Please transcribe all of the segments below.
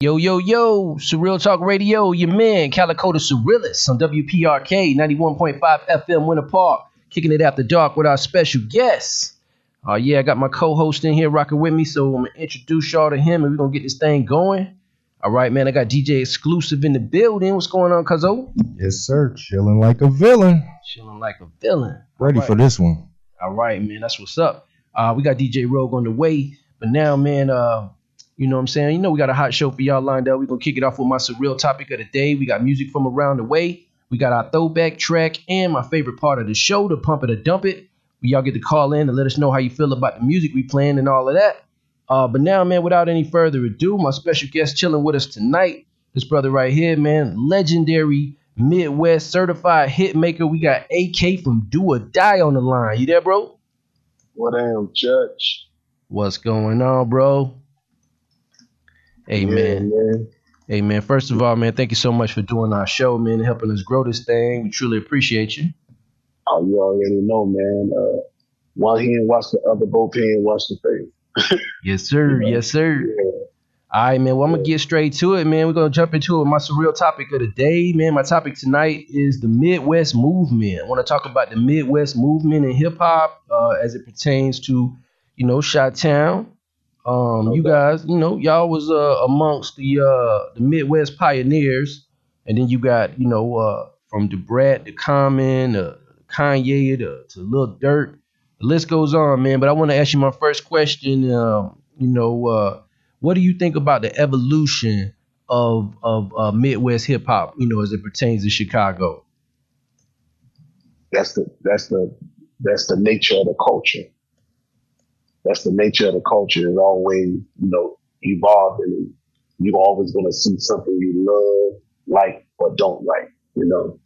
Yo, yo, yo, Surreal Talk Radio, your man, Calico the Surrealist on WPRK 91.5 FM Winter Park, kicking it after dark with our special guest. I got my co-host in here rocking with me, so I'm going to introduce y'all to him and we're going to get this thing going. All right, man, I got DJ Exclusive in the building. What's going on, Cuzzo? Yes, sir. Chilling like a villain. Chilling like a villain. Ready for this one. All right, man, that's what's up. We got DJ Rogue on the way, but now, man, you know what I'm saying? You know we got a hot show for y'all lined up. We're going to kick it off with my surreal topic of the day. We got music from around the way. We got our throwback track and my favorite part of the show, the pump it or dump it. Y'all get to call in and let us know how you feel about the music we playing and all of that. But now, man, without any further ado, my special guest chilling with us tonight. This brother right here, man, legendary Midwest certified hit maker. We got AK from Do or Die on the line. You there, bro? What am, Judge? What's going on, bro? Hey, Yeah, man. Hey, man. First of all, man, thank you so much for doing our show, man, and helping us grow this thing. We truly appreciate you. Oh, you already know, man. One hand wash the other, both hands wash the face. Yes, sir. Yes, sir. Yeah. All right, man. Well, I'm going to get straight to it, man. We're going to jump into it with my surreal topic of the day, man. My topic tonight is the Midwest movement. I want to talk about the Midwest movement in hip-hop as it pertains to, you know, Chi-Town. You guys, you know, y'all was amongst the Midwest pioneers, and then you got, you know, from Da Brat to Common, Kanye to Lil Durk. The list goes on, man. But I want to ask you my first question. What do you think about the evolution of Midwest hip hop? You know, as it pertains to Chicago. That's the nature of the culture. That's the nature of the culture. Is always, you know, evolving, and you're always going to see something you love, like, or don't like, you know.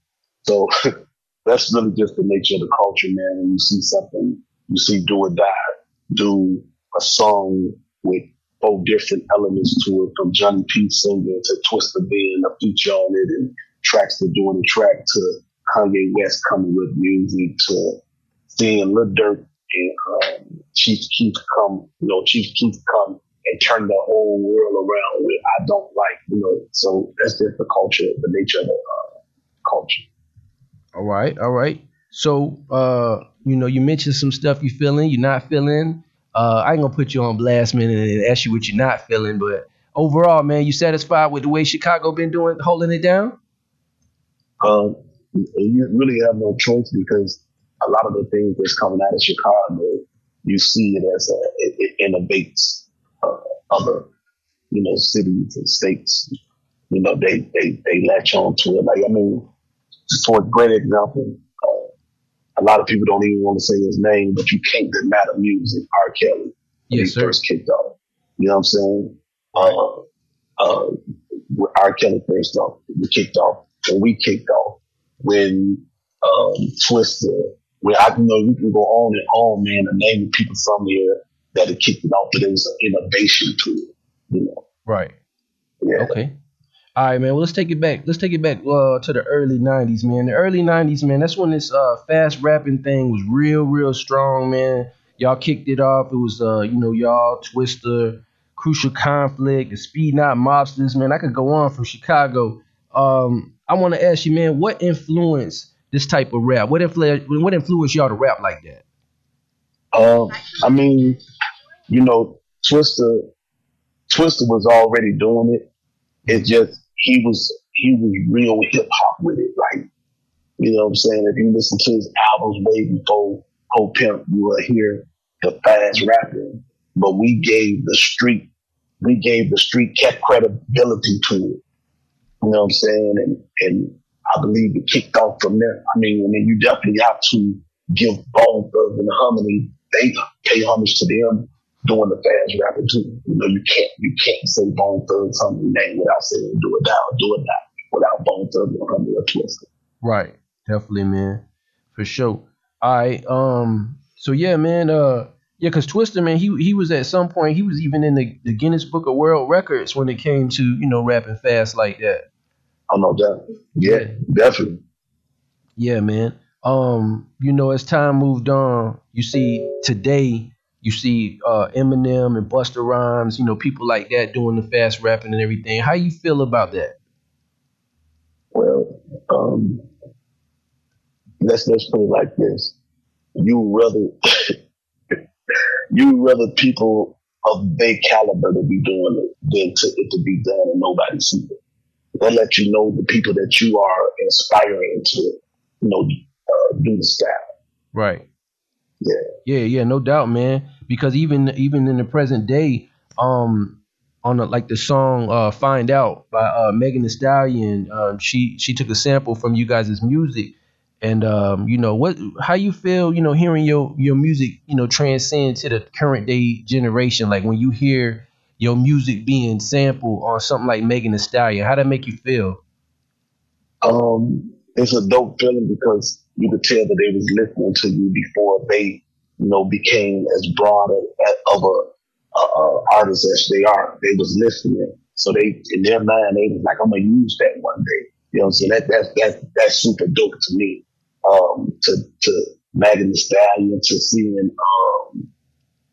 So that's really just the nature of the culture, man. When you see something, you see Do or Die, do a song with 4 different elements to it, from Johnny P singing to Twista being a feature on it, and tracks to doing a track, to Kanye West coming with music, to seeing Lil Durk and Chief Keef come and turn the whole world around with I don't like, you know. So that's just the culture, the nature of the culture. All right. So, you know, you mentioned some stuff you feeling, you're not feeling. I ain't gonna put you on blast, man, and ask you what you're not feeling, but overall, man, you satisfied with the way Chicago been doing, holding it down? You really have no choice, because a lot of the things that's coming out of Chicago, you see it as it innovates other, you know, cities and states. You know, they latch on to it. Like, I mean, for a great example, a lot of people don't even want to say his name, but you can't deny the music, R. Kelly, when Yes, he sir. first kicked off. You know what I'm saying? When R. Kelly first off, we kicked off, when Twista, when I know you can go on and on, man, and name people from here that had kicked it off, but there was an innovation to it, you know. Right. Yeah. Okay. All right, man. Well, let's take it back. To the early 90s, man. The early 90s, man, that's when this fast rapping thing was real strong, man. Y'all kicked it off. It was, you know, y'all, Twista, Crucial Conflict, the Speed Knot Mobsters, man. I could go on from Chicago. I want to ask you, man, what influenced this type of rap? What influenced y'all to rap like that? I mean, you know, Twista was already doing it. It's just he was real hip hop with it. Like, you know what I'm saying? If you listen to his albums way before Ho Pimp, you will hear the fast rapping. But we gave the street kept credibility to it. You know what I'm saying? And I believe it kicked off from there. I mean, you definitely have to give Bone Thugs and Harmony, they pay homage to them doing the fast rapping too. You know, you can't say Bone Thugs Harmony name without saying Do or Die without Bone Thugs and Harmony or Twista. Right. Definitely, man. For sure. All right. So yeah, man. Because Twista, man, he was at some point, he was even in the Guinness Book of World Records when it came to, you know, rapping fast like that. Oh no, definitely. Yeah, definitely. Yeah, man. You know, as time moved on, you see today, You see Eminem and Busta Rhymes, people like that doing the fast rapping and everything. How you feel about that? Well, let's put it like this: you rather you rather people of their caliber to be doing it than to it to be done and nobody see it. They'll let you know the people that you are inspiring to, do the style. Right. Yeah. Yeah, no doubt, man. Because even in the present day, on like the song "Find Out" by Megan Thee Stallion, she took a sample from you guys' music, and how you feel, hearing your music, transcend to the current day generation. Like when you hear your music being sampled on something like Megan Thee Stallion, how that make you feel? It's a dope feeling because you could tell that they was listening to you before they, became as broad of a artist as they are. They was listening, so they in their mind they was like, I'm gonna use that one day. You know, so that's super dope to me. To Megan Thee Stallion, to seeing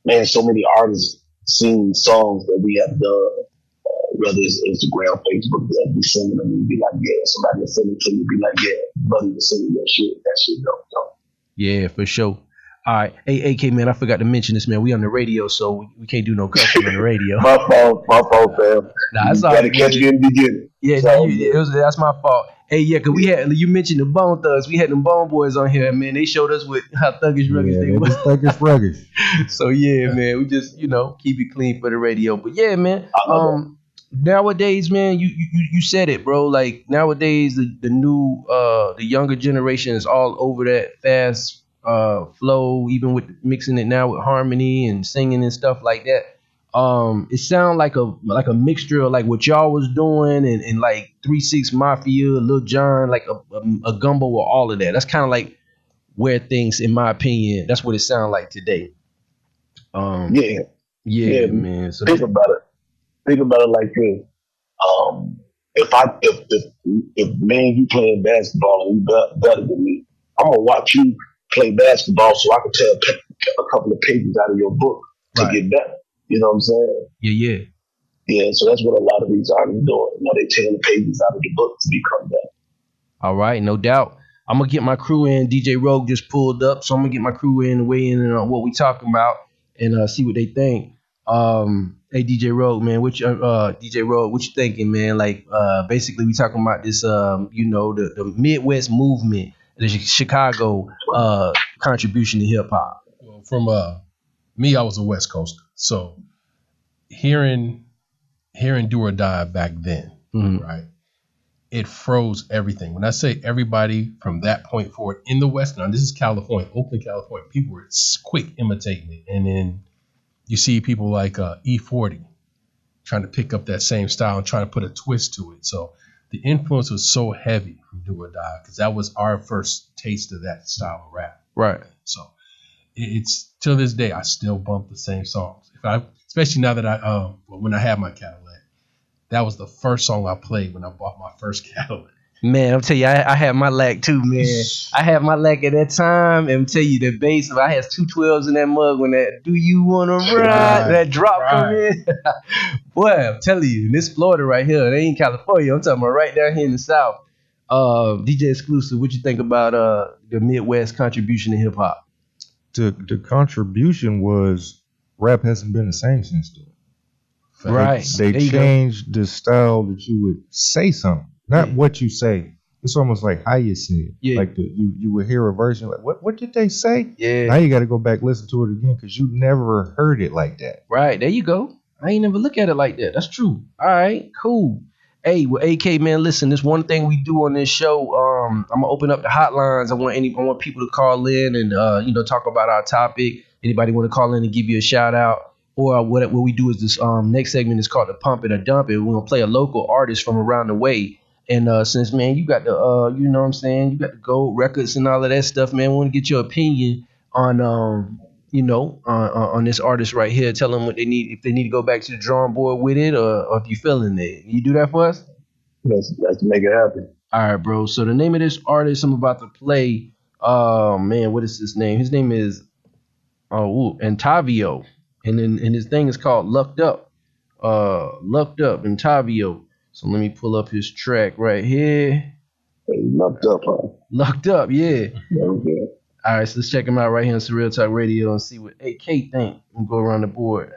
man, so many artists sing songs that we have done, whether it's Instagram, Facebook, they'll be singing them and be like, yeah, somebody will sing it to me, be like, yeah, buddy was singing that shit dope. Yeah, for sure. All right. Hey, AK, man, I forgot to mention this, man. We on the radio, so we can't do no cussing on the radio. My fault, fam. Nah, it's You all gotta good. catch me in the beginning. Yeah, It's nah, all good. that's my fault. Hey, yeah, cause you mentioned the Bone Thugs. We had them Bone Boys on here, man. They showed us how thuggish rugged Yeah, they they were. was thuggish ruggish. So yeah, man, we just keep it clean for the radio. But yeah, man. I know that. Nowadays, man, you said it, bro. Like nowadays, the new the younger generation is all over that fast flow, even with mixing it now with harmony and singing and stuff like that. It sounds like a mixture of like what y'all was doing and like 3 6 Mafia, Lil Jon, like a gumbo of all of that. That's kind of like where things, in my opinion, that's what it sounds like today. Um, Yeah, yeah, yeah. man. So Think that, about it. Think about it like this. Um, if man you playing basketball and you better than me, I'm gonna watch you play basketball so I can tell a couple of pages out of your book to right. get better. You know what I'm saying? Yeah. Yeah, so that's what a lot of these artists doing. They tearing the pages out of the book to become better. All right, no doubt. I'm gonna get my crew in. DJ Rogue just pulled up, so I'm gonna get my crew in, weigh in on what we talking about, and see what they think. Hey DJ Rogue, man, DJ Rogue, what you thinking, man? Like, basically, we talking about this, the Midwest movement, the Chicago contribution to hip hop. Well, from me, I was a West Coaster, so hearing Do or Die back then, Mhm. right? It froze everything. When I say everybody from that point forward in the West, now this is California, Oakland, California, people were quick imitating it, and then you see people like E40 trying to pick up that same style and trying to put a twist to it. So the influence was so heavy from Do or Die because that was our first taste of that style of rap. Right. So it's till this day I still bump the same songs. Especially now that when I had my Cadillac, that was the first song I played when I bought my first Cadillac. Man, I'm telling you, I had my lack too, man. I had my lack at that time, and I'm telling you, the bass, I had 212s in that mug when that "Do You Wanna Ride" that drop come in. Boy, I'm telling you, this Florida right here, they ain't California. I'm talking about right down here in the South. DJ Exclusive, what you think about the Midwest contribution to hip hop? The contribution was rap hasn't been the same since then. Right. They There you go. changed the style that you would say something, not Yeah. what you say. It's almost like how you say it. Yeah. Like you would hear a version like, what did they say? Now Yeah. you got to go back listen to it again because you never heard it like that. Right. There you go. I ain't never look at it like that. That's true. All right. Cool. Hey, well, AK, man, listen, this one thing we do on this show, I'm gonna open up the hotlines. I want people to call in and talk about our topic. Anybody want to call in and give you a shout out? Or what we do is this next segment is called the Pump It or Dump It. We're gonna play a local artist from around the way. And since, man, you got the you know what I'm saying, you got the gold records and all of that stuff, man. We want to get your opinion on on this artist right here. Tell them what they need, if they need to go back to the drawing board with it, or if you feeling it. You do that for us? Let's make it happen. All right, bro. So the name of this artist I'm about to play, man, what is his name? His name is Oh, ooh, and Tavio. And his thing is called Lucked Up. Lucked Up and Tavio. So let me pull up his track right here. Hey, lucked up, huh? Lucked Up, yeah. Okay. All right, so let's check him out right here on Surreal Talk Radio and see what AK think. We'll go around the board.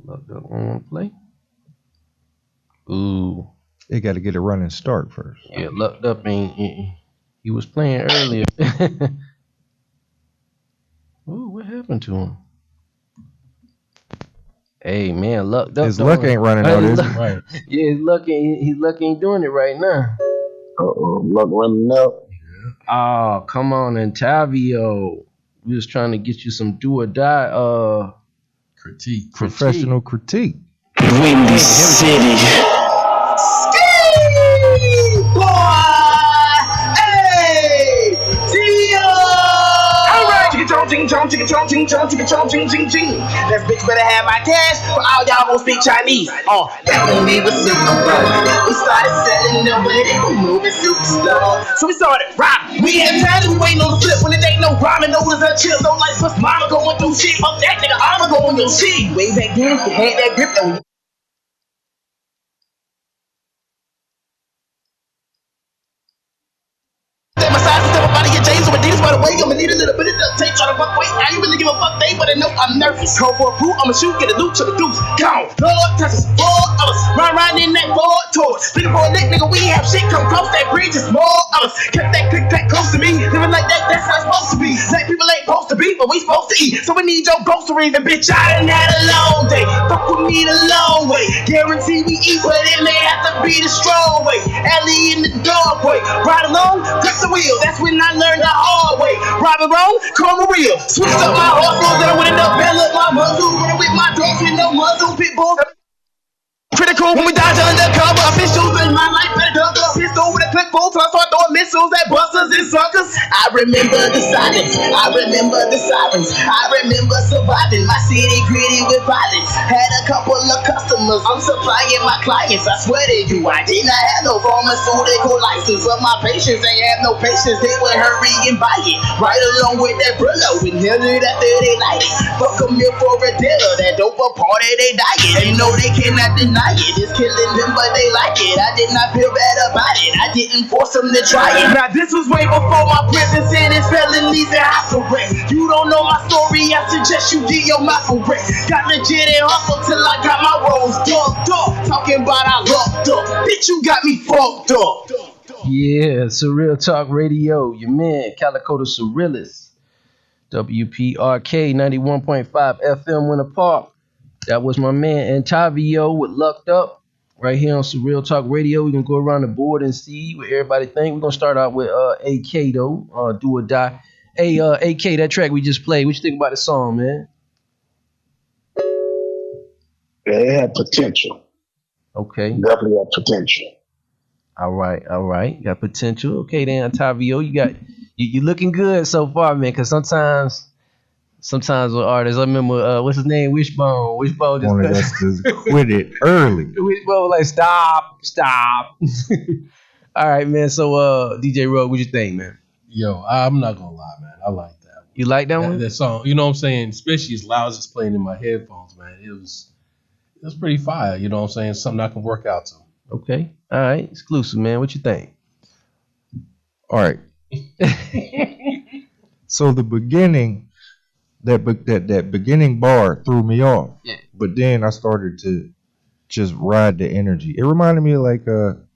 Lucked Up on play. Ooh. They got to get a running start first. Yeah, Lucked Up ain't. He was playing earlier. Ooh, what happened to him? Hey man, Lucked Up. His luck ain't running out, is it? Right. Yeah, his luck ain't doing it right now. Luck running out. Oh, come on, Antavio. We was trying to get you some do or die Critique. Professional critique. Windy City. That bitch better have my cash, for all y'all gon' speak Chinese. That when we was super broke, we started selling them, but it was moving super slow. So we started robbing. We had time to wait on the flip when it ain't no ramen noodles or chips. Don't like plus mama going through shit. Fuck that nigga, I'ma go on your shit. Way back then, you had that grip that we my size is everybody get J's or Adidas by the way. I'ma need a little bit of duct tape, try to fuck weight. I ain't really give a fuck, they better know I'm nervous. Call for a crew, I'ma shoot, get a loot to the deuce. Gone, Lord touches, 4 of us. Riding in that Ford Taurus. Looking for a lick, nigga, we have shit come close. That bridge is more of us. Kept that click pack close to me. Living like that, that's how it's supposed to be. Black people ain't supposed to be, but we supposed to eat. So we need your groceries, and bitch, I done had a long day. Fuck with me the long way. Guarantee we eat, but it may have to be the strong way. Ellie in the dog way. Ride along, press the wheel. That's when I learned the hard way. Robbing wrong, call me real. Switched up my hustles, then I went up, bell up my muzzle. Running with my dogs with no muzzle, pit bulls. Critical when we dodge undercover officials in my life better dug up pistol with a clip full till I start throwing missiles at busters and suckers. I remember the silence, I remember the sirens, I remember surviving my city gritty with violence. Had a couple of customers, I'm supplying my clients. I swear to you, I did not have no pharmaceutical license, but my patients ain't have no patience. They would hurry and buy it right along with that Brillo, inhale it after they light it. Fuck a meal for a dinner, that dope a party they diet. They know they cannot deny it. It's killing them, but they like it. I did not feel bad about it. I didn't force them to try it. Now this was way before my prison sentence, felonies and house arrest. You don't know my story, I suggest you get your mouth arrest. Got legit and hustle till I got my rolls ducked up. Talking about I locked up. Bitch, you got me fucked up. Yeah, Surreal Talk Radio. Your man, Calico the Surrealist. WPRK 91.5 FM Winter Park. That was my man Antavio with Lucked Up right here on Surreal Talk Radio. We're going to go around the board and see what everybody think. We're going to start out with AK, though, Do or Die. Hey, AK, that track we just played, what you think about the song, man? Yeah, it had potential. Okay. Definitely had potential. All right. Got potential. Okay, then, Antavio, you looking good so far, man, because sometimes with artists, I remember what's his name, Wishbone. Wishbone just Wanted us to quit it early. Wishbone was like stop. All right, man. So DJ Rogue, what you think, man? Yo, I'm not gonna lie, man. I like that one. You like that one? That song, you know what I'm saying? Especially as loud as it's playing in my headphones, man. It was pretty fire, you know what I'm saying? Something I can work out to. Okay. All right. Exclusive, man. What you think? All right. So the beginning, that beginning bar threw me off. Yeah. But then I started to just ride the energy. It reminded me of like an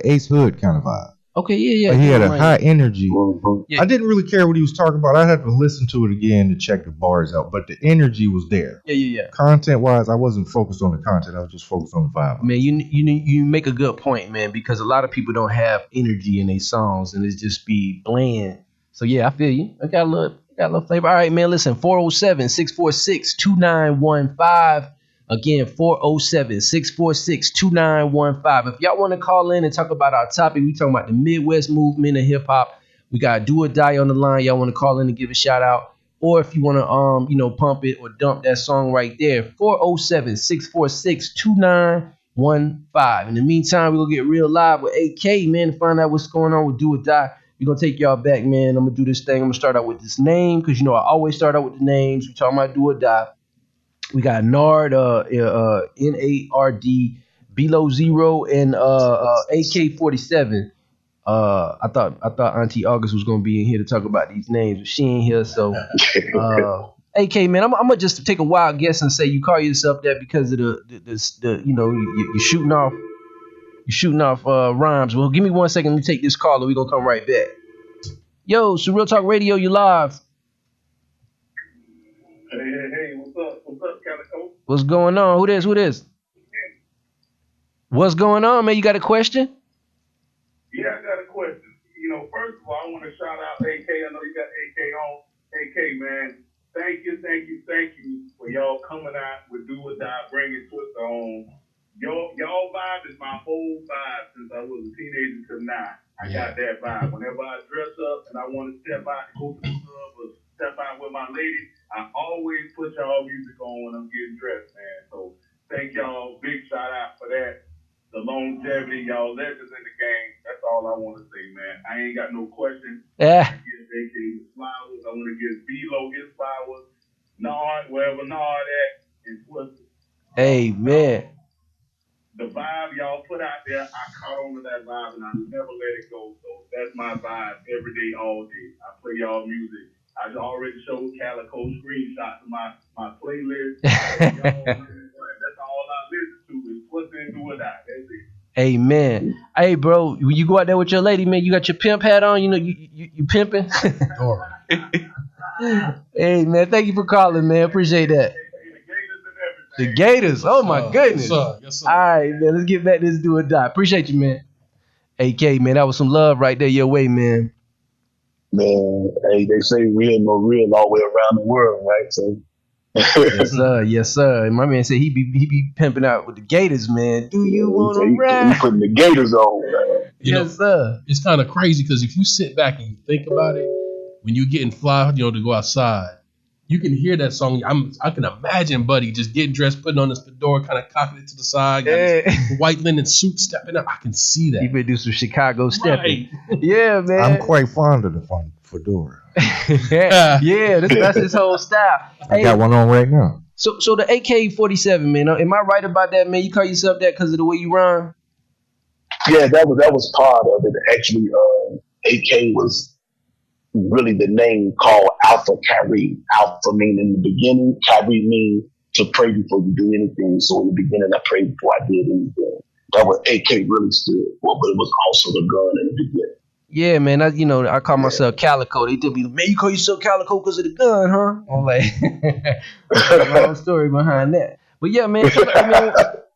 Ace Hood kind of vibe. Okay, yeah. Like he had a high energy. Mm-hmm. Yeah. I didn't really care what he was talking about. I'd have to listen to it again to check the bars out. But the energy was there. Yeah. Content wise, I wasn't focused on the content. I was just focused on the vibe. Man, you make a good point, man, because a lot of people don't have energy in their songs and it's just be bland. So yeah, I feel you. I got a little flavor. All right, man. Listen, 407-646-2915. Again, 407-646-2915. If y'all want to call in and talk about our topic, we talking about the Midwest movement of hip hop. We got Do or Die on the line. Y'all want to call in and give a shout out. Or if you want to pump it or dump that song right there, 407-646-2915. In the meantime, we're gonna get real live with AK, man, to find out what's going on with Do or Die. We're gonna take y'all back, man. I'm gonna do this thing. I'm gonna start out with this name, because you know I always start out with the names. We talking about Do or Die. We got Nard, NARD, Below Zero, and AK-47. I thought Auntie August was gonna be in here to talk about these names, but she ain't here. So, AK, man, I'm gonna just take a wild guess and say you call yourself that because of the you know, you're shooting off rhymes. Well, give me 1 second. Let me take this call, and we gonna come right back. Yo, Surreal Talk Radio, you live. Hey, what's up, Calico? What's going on? Who this? What's going on, man? You got a question? Yeah, I got a question. You know, first of all, I want to shout out AK. I know you got AK on. AK, man, thank you for y'all coming out with Do or Die, bringing Twista on. Y'all vibe is my whole vibe since I was a teenager to now. I got that vibe. Whenever I dress up and I want to step out and go to the club or step out with my lady, I always put y'all music on when I'm getting dressed, man. So thank y'all. Big shout out for that. The longevity, y'all legends in the game. That's all I want to say, man. I ain't got no questions. Yeah. I give AK his flowers. I want to give B-Lo his flowers. Nard, wherever Nard at, and Twista. Hey, man. The vibe y'all put out there, I caught on to that vibe and I never let it go. So that's my vibe every day, all day. I play y'all music. I already showed Calico screenshots of my playlist. That's all I listen to is Twista and Do or Die. That's it. Hey, man. Hey, bro, when you go out there with your lady, man, you got your pimp hat on. You know, you pimping. Hey, man, thank you for calling, man. Appreciate that. The Gators. Oh, my goodness. Yes, sir. All right, man. Let's get back to this Do or Die. Appreciate you, man. AK, man, that was some love right there your way, man. Man, hey, they say real no real all the way around the world, right? So Yes, sir. And my man said he be pimping out with the Gators, man. Do you want to he ride? putting the Gators on, man. Yes, sir. It's kind of crazy because if you sit back and you think about it, when you're getting fly, you know, to go outside, you can hear that song. I can imagine Buddy just getting dressed, putting on his fedora, kind of cocking it to the side, got his white linen suit, stepping up. I can see that. He better do some Chicago stepping. Right. Yeah, man. I'm quite fond of the fedora. yeah, that's his whole style. I got one on right now. So the AK-47, man. Am I right about that, man? You call yourself that because of the way you rhyme? Yeah, that was part of it. Actually, AK was really the name called Alpha Kyrie. Alpha meaning in the beginning, Kyrie means to pray before you do anything. So in the beginning, I prayed before I did anything. That was AK really stood for, but it was also the gun in the beginning. Yeah, man. I call myself Calico. They tell me, man, you call yourself Calico because of the gun, huh? I'm like, long story behind that. But yeah, man,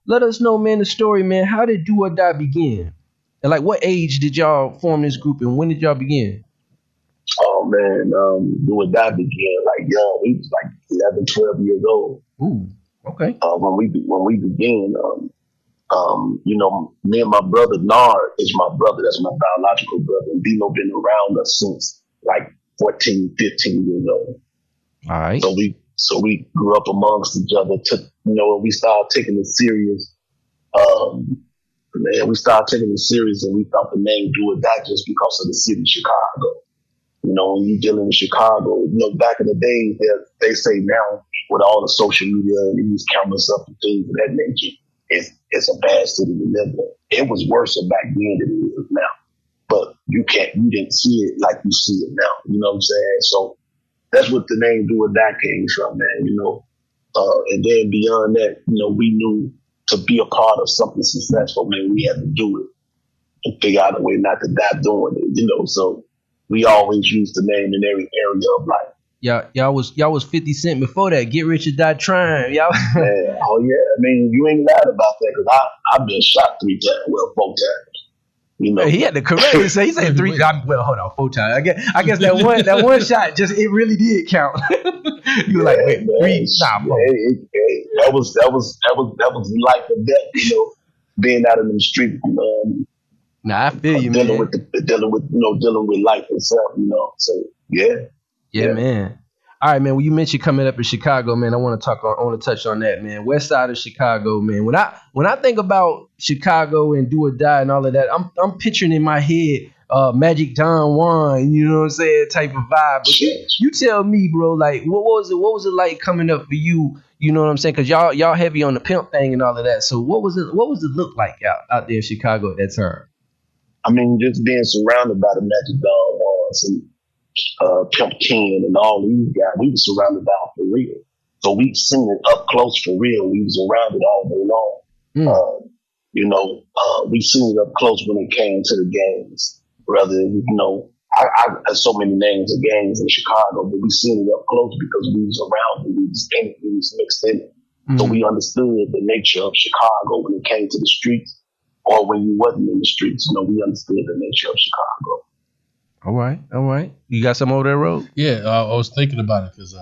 let us know, man, the story, man. How did Do or Die begin? And like, what age did y'all form this group, and when did y'all begin? Oh man, Do or Die began like young. We was like 11, 12 years old. Ooh, okay. When we began, you know, me and my brother Nard is my brother. That's my biological brother. And Dino been around us since like 14, 15 years old. All right. So we grew up amongst each other. We started taking it serious. We started taking it serious, and we thought the name Do or Die just because of the city of Chicago. You know, when you're dealing with Chicago, you know, back in the days, they say now with all the social media and these cameras up and things of that nature, it's a bad city to live in. It was worse back then than it is now. But you didn't see it like you see it now. You know what I'm saying? So that's what the name Do or Die came from, man, you know. And then beyond that, you know, we knew to be a part of something successful, man, we had to do it and figure out a way not to die doing it, you know. So we always used the name in every area of life. Y'all was 50 Cent before that. Get rich or die trying. Y'all. Man, oh yeah. I mean, you ain't lied about that because I've been shot 3 times. Well, 4 times. You know, he had to correct it. So he said 3. Well, hold on, 4 times. I guess that one shot it really did count. You were like, wait, man, 3? Nah, 4. That was life or death. You know, being out in the street. Nah, I feel you, dealing man. Dealing with life itself. You know, so yeah. Yeah, man. All right, man. Well, you mentioned coming up in Chicago, man. I want to touch on that, man. West side of Chicago, man. When I think about Chicago and Do or Die and all of that, I'm picturing in my head Magic Don Juan, you know what I'm saying, type of vibe. But you tell me, bro, like what was it like coming up for you? You know what I'm saying? Because y'all heavy on the pimp thing and all of that. So what was it look like out there in Chicago at that time? I mean, just being surrounded by the Magic Don Juans and Pimp Ken and all these guys, we were surrounded by for real. So we seen it up close for real. We was around it all day long. We seen it up close when it came to the gangs. Rather, I have so many names of gangs in Chicago, but we seen it up close because we was around it. We was in it. We was mixed in it. So we understood the nature of Chicago when it came to the streets, or when you wasn't in the streets. We understood the nature of Chicago. All right. You got some over there, Road? Yeah, I was thinking about it because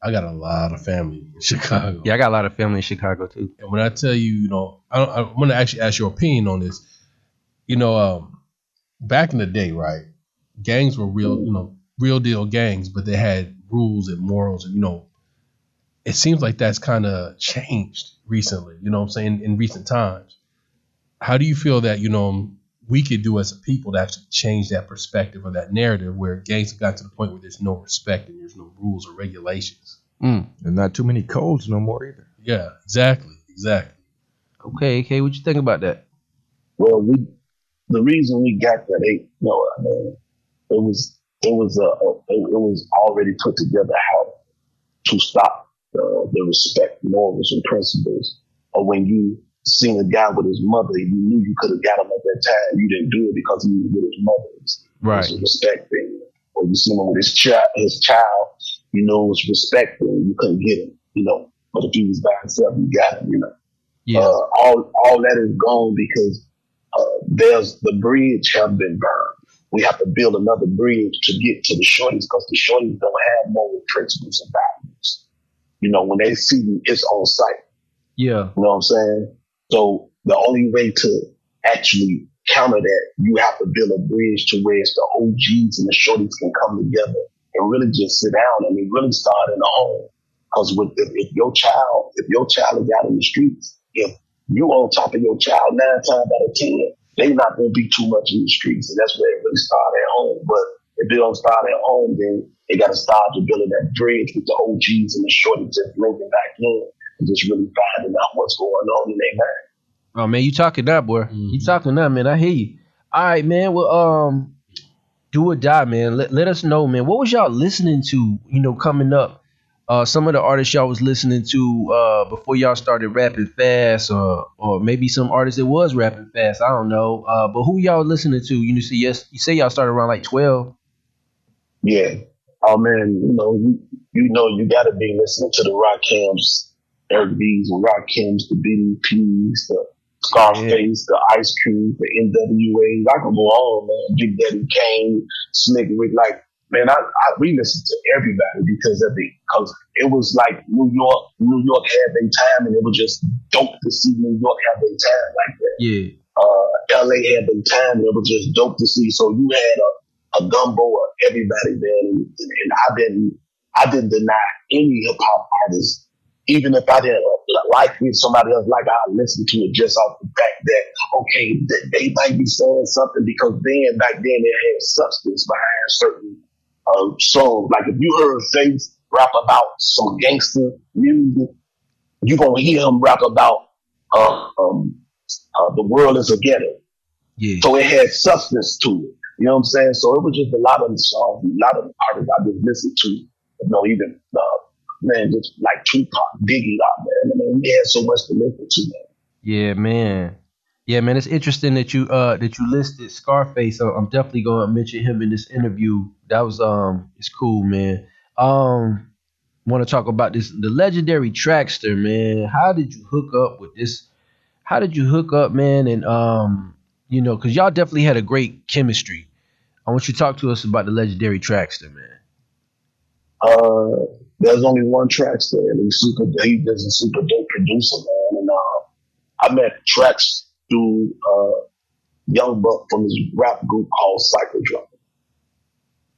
I got a lot of family in Chicago. Yeah, I got a lot of family in Chicago too. And when I tell you, I'm going to actually ask your opinion on this. Back in the day, right, gangs were real deal gangs, but they had rules and morals, and it seems like that's kind of changed recently. You know what I'm saying? In recent times, how do you feel that we could do as a people to actually change that perspective or that narrative where gangs have got to the point where there's no respect and there's no rules or regulations? And not too many codes no more either. Yeah, exactly. Okay, AK, what you think about that? Well, the reason we got that, it was already put together how to stop the respect, morals, and principles. Or when you seen a guy with his mother, you knew you could have got him at that time. You didn't do it because he was with his mother. Right. It's a respect thing. Or you seen him with his child, it was respect thing. You couldn't get him, But if he was by himself, you got him, Yeah. All that is gone because there's the bridge have been burned. We have to build another bridge to get to the shorties because the shorties don't have moral principles and values. When they see you, it's on sight. Yeah. You know what I'm saying? So the only way to actually counter that, you have to build a bridge to where it's the OGs and the shorties can come together and really just sit down and really start in the home. Because if your child is out in the streets, if you on top of your child 9 times out of 10, they not going to be too much in the streets, and that's where it really start at home. But if they don't start at home, then they got to start to building that bridge with the OGs and the shorties just linking back in and just really finding out what's going on in their mind. Oh man, you talking now, boy? Mm-hmm. You talking now, man? I hear you. All right, man. Well, Do or Die, man. Let us know, man. What was y'all listening to? Coming up. Some of the artists y'all was listening to before y'all started rapping fast, or maybe some artists that was rapping fast. I don't know. But who y'all listening to? You say y'all started around like 12. Yeah. Oh man, you got to be listening to the Rakims, Eric B's and Rakims, the BDPs, the Scarface, the Ice Cube, the NWA. I can go on, man. Big Daddy Kane, Slick Rick, man, we listened to everybody because it was like New York had their time, and it was just dope to see New York have their time like that. Yeah. LA had their time, and it was just dope to see. So you had a gumbo of everybody there, and I didn't deny any hip hop artist, even if I didn't like it, somebody else like I listened to it just off the fact that okay, they might be saying something because back then they had substance behind certain songs. Like if you heard Faith rap about some gangster music, you gonna hear him rap about the world is a ghetto. Yeah. So it had substance to it. You know what I'm saying? So it was just a lot of the songs, a lot of the artists I just listened to. Even just like Tupac, Biggie, man. I mean, we had so much to listen to, man. Yeah, man. Yeah, man. It's interesting that you listed Scarface. So I'm definitely gonna mention him in this interview. That was it's cool, man. Want to talk about the legendary Trackster, man. How did you hook up with this? How did you hook up, man? And because y'all definitely had a great chemistry. I want you to talk to us about the legendary Trackster, man. There's only one Trackster, and he's a super dope producer, man. And I met Trax through Young Buck from his rap group called Psychodrama.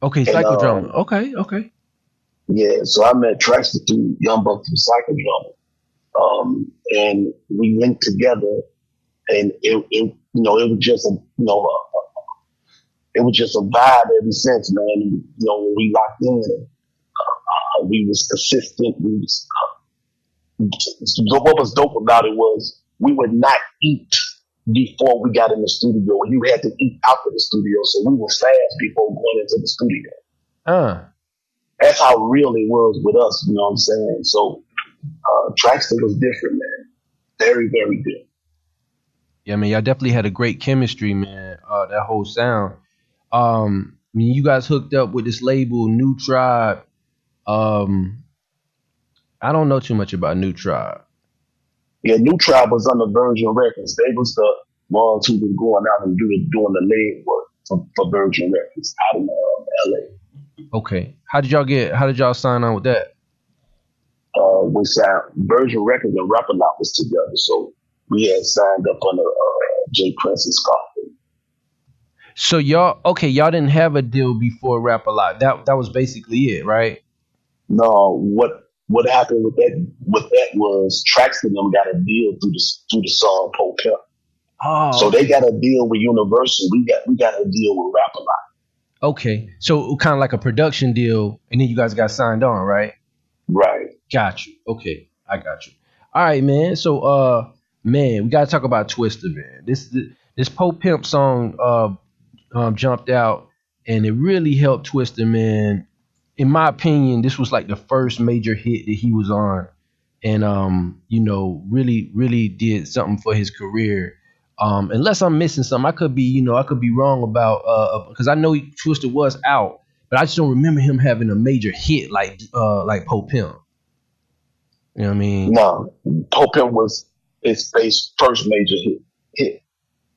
Okay, Psychodrama. Okay. Yeah, so I met Traxter through Young Buck through Cycle Drummer. And we linked together, and it it was just it was just a vibe ever since, man. And, when we locked in, we was consistent. What was dope about it was we would not eat before we got in the studio. You had to eat out of the studio, so we were fast before going into the studio. That's how real it was with us. You know what I'm saying? So Traxton was different, man. Very, very different. Yeah, man, y'all definitely had a great chemistry, man. That whole sound. When you guys hooked up with this label, New Tribe. I don't know too much about New Tribe. Yeah, New Tribe was under Virgin Records. They was the ones who was going out and doing the leg work for Virgin Records out in LA. Okay. How did y'all sign on with that? We signed Virgin Records and Rap A Lot was together, so we had signed up under J. Prince and Scarface. So y'all didn't have a deal before Rap A Lot. That was basically it, right? No, what happened with that was Traxton them got a deal through the song Po Pimp. Oh, so they got a deal with Universal. We got a deal with Rap A Lot. Okay, so kind of like a production deal, and then you guys got signed on, right? Right. Got you. Okay, I got you. All right, man. So, man, we gotta talk about Twista, man. This Po Pimp song jumped out, and it really helped Twista, man. In my opinion, this was like the first major hit that he was on, and really, really did something for his career. Unless I'm missing something, I could be wrong about because I know Twista was out, but I just don't remember him having a major hit like Po Pimp. You know what I mean? No, Po Pimp was his first major hit.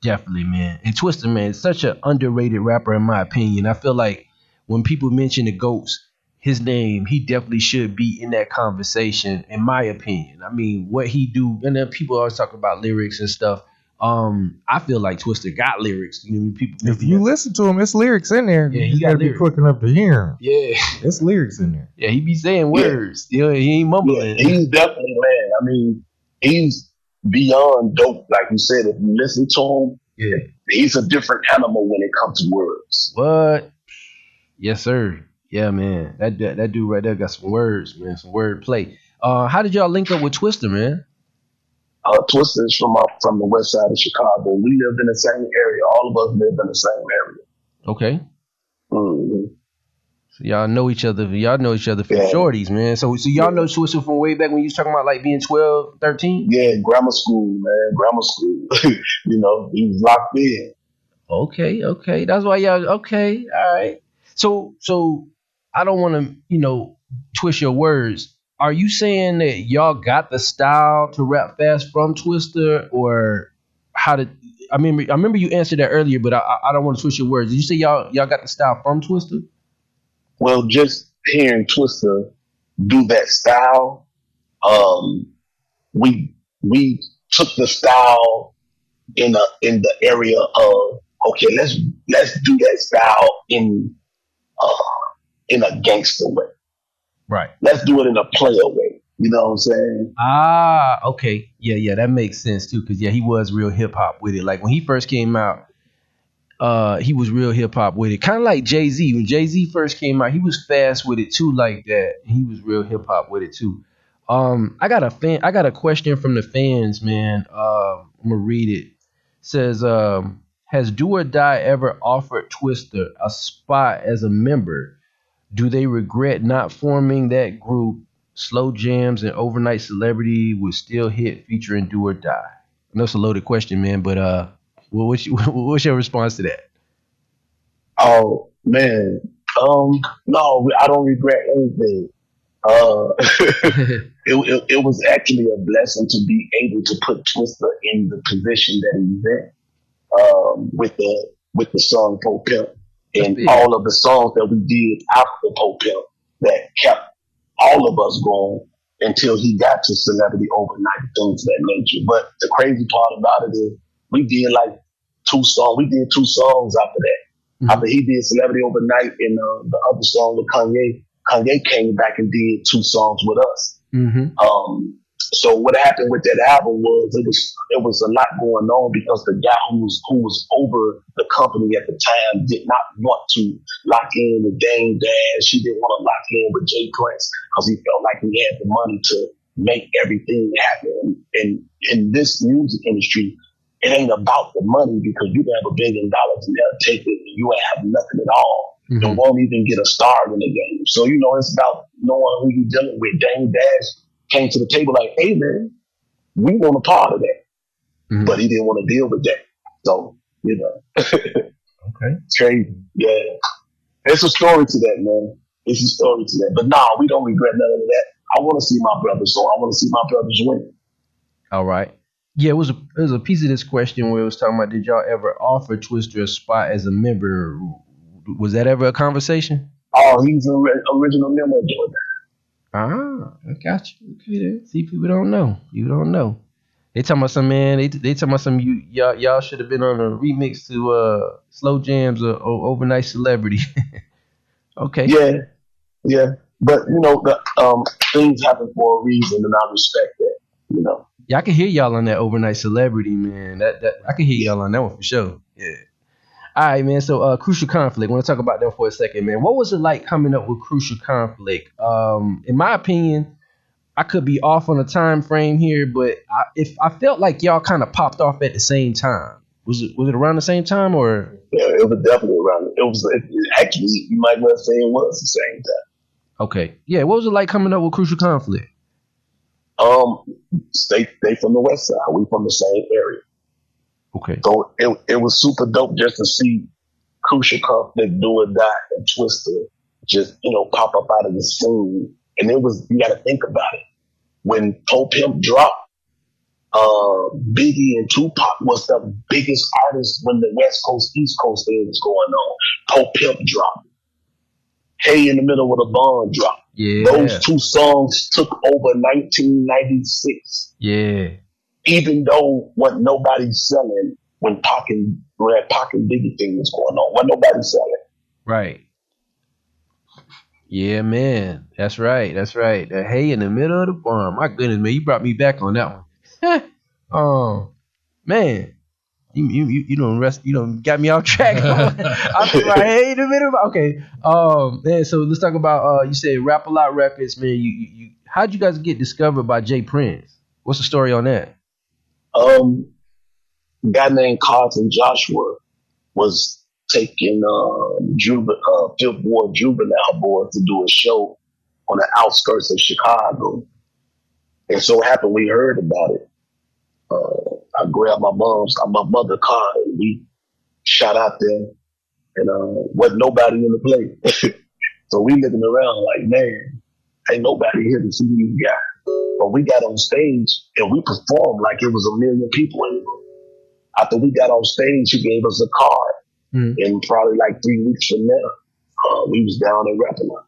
Definitely, man. And Twista, man, is such an underrated rapper in my opinion. I feel like when people mention the GOATs, his name, he definitely should be in that conversation, in my opinion. I mean, what he do, and then people always talk about lyrics and stuff. I feel like Twista got lyrics. You know, people. If you listen to him, it's lyrics in there. Yeah, you gotta be quick enough to hear him. Yeah, it's lyrics in there. Yeah, he be saying words. Yeah, he ain't mumbling. Yeah, he's definitely, man. I mean, he's beyond dope. Like you said, if you listen to him, he's a different animal when it comes to words. What? Yes, sir. Yeah, man. That dude right there got some words, man. Some word play. How did y'all link up with Twista, man? Twista is from the west side of Chicago. We lived in the same area. All of us lived in the same area. Okay. Mm-hmm. So y'all know each other. Y'all know each other from shorties, man. So y'all know Twista from way back when you was talking about like being 12, 13? Yeah, grammar school, man. Grammar school. He was locked in. Okay. That's why y'all. Okay, all right. So I don't want to, twist your words. Are you saying that y'all got the style to rap fast from Twista, or how did? I remember you answered that earlier, but I don't want to twist your words. Did you say y'all got the style from Twista? Well, just hearing Twista do that style, we took the style in the area of okay, let's do that style in a gangster way. Right. Let's do it in a player way. You know what I'm saying? Okay. Yeah, that makes sense too. Cause he was real hip hop with it. Like when he first came out, he was real hip hop with it. Kind of like Jay-Z. When Jay-Z first came out, he was fast with it too, like that. He was real hip hop with it too. I got a question from the fans, man. I'm gonna read it. It says, has Do or Die ever offered Twista a spot as a member? Do they regret not forming that group? Slow Jams and Overnight Celebrity would still hit featuring Do or Die. I know it's a loaded question, man, but what's your response to that? Oh man, no, I don't regret anything. It was actually a blessing to be able to put Twista in the position that he's in with the song Po Pimp. And all of the songs that we did after Po Pimp that kept all of us going until he got to Celebrity Overnight, things of that nature. But the crazy part about it is we did like 2 songs. We did 2 songs after that. Mm-hmm. After he did Celebrity Overnight and the other song with Kanye, Kanye came back and did 2 songs with us. Mm-hmm. So what happened with that album was it was a lot going on because the guy who was over the company at the time did not want to lock in with Dame Dash. He didn't want to lock in with Jay Prince because he felt like he had the money to make everything happen. And in this music industry, it ain't about the money because you can have $1 billion and they'll take it and you ain't have nothing at all. Mm-hmm. You won't even get a star in the game. So, it's about knowing who you're dealing with. Dame Dash came to the table like, hey, man, we want a part of that. Mm-hmm. But he didn't want to deal with that. So, Okay. It's crazy. Yeah. It's a story to that, man. It's a story to that. But no, we don't regret none of that. I want to see my brothers, so I want to see my brothers win. All right. Yeah, it was a piece of this question where it was talking about, did y'all ever offer Twista a spot as a member? Was that ever a conversation? Oh, he's an original memo doing that. Ah, I got you. Okay, then. See, people don't know. You don't know. They talking about some, man. They talking about some. Y'all should have been on a remix to Slow Jams or Overnight Celebrity. Okay. Yeah. But the things happen for a reason, and I respect that. Yeah, I can hear y'all on that Overnight Celebrity, man. That I can hear y'all on that one for sure. Yeah. All right, man. So, Crucial Conflict. I want to talk about that for a second, man. What was it like coming up with Crucial Conflict? In my opinion, I could be off on a time frame here, but I felt like y'all kind of popped off at the same time. Was it around the same time or? Yeah, it was definitely around. Actually, you might well say it was the same time. Okay. Yeah. What was it like coming up with Crucial Conflict? They from the West Side. We from the same area. Okay. So it was super dope just to see Crucial Conflict, Do or Die, and Twista just pop up out of the scene. And you got to think about it. When Pope Pimp dropped, Biggie and Tupac was the biggest artists when the West Coast, East Coast thing was going on. Pope Pimp dropped. Hey in the Middle with a Bond dropped. Yeah. Those 2 songs took over 1996. Yeah. Even though wasn't nobody selling when Pac and Biggie thing was going on. Wasn't nobody selling. Right. Yeah, man. That's right. The Hey in the Middle of the Bomb. My goodness, man. You brought me back on that one. Oh, man. You don't got me off track. I feel like Hey in the Middle. Okay. Man. So let's talk about. You said Rap A Lot Records, man. You how'd you guys get discovered by Jay Prince? What's the story on that? A guy named Carlton Joshua was taking Fifth Ward Juvenile Board to do a show on the outskirts of Chicago. And so it happened we heard about it. I grabbed my mother's car and we shot out there and wasn't nobody in the place. So we looking around like, man, ain't nobody here to see these guys. But we got on stage and we performed like it was 1 million people in the room. After we got on stage, he gave us a card. And probably like 3 weeks from there, we was down in Rap A Lot.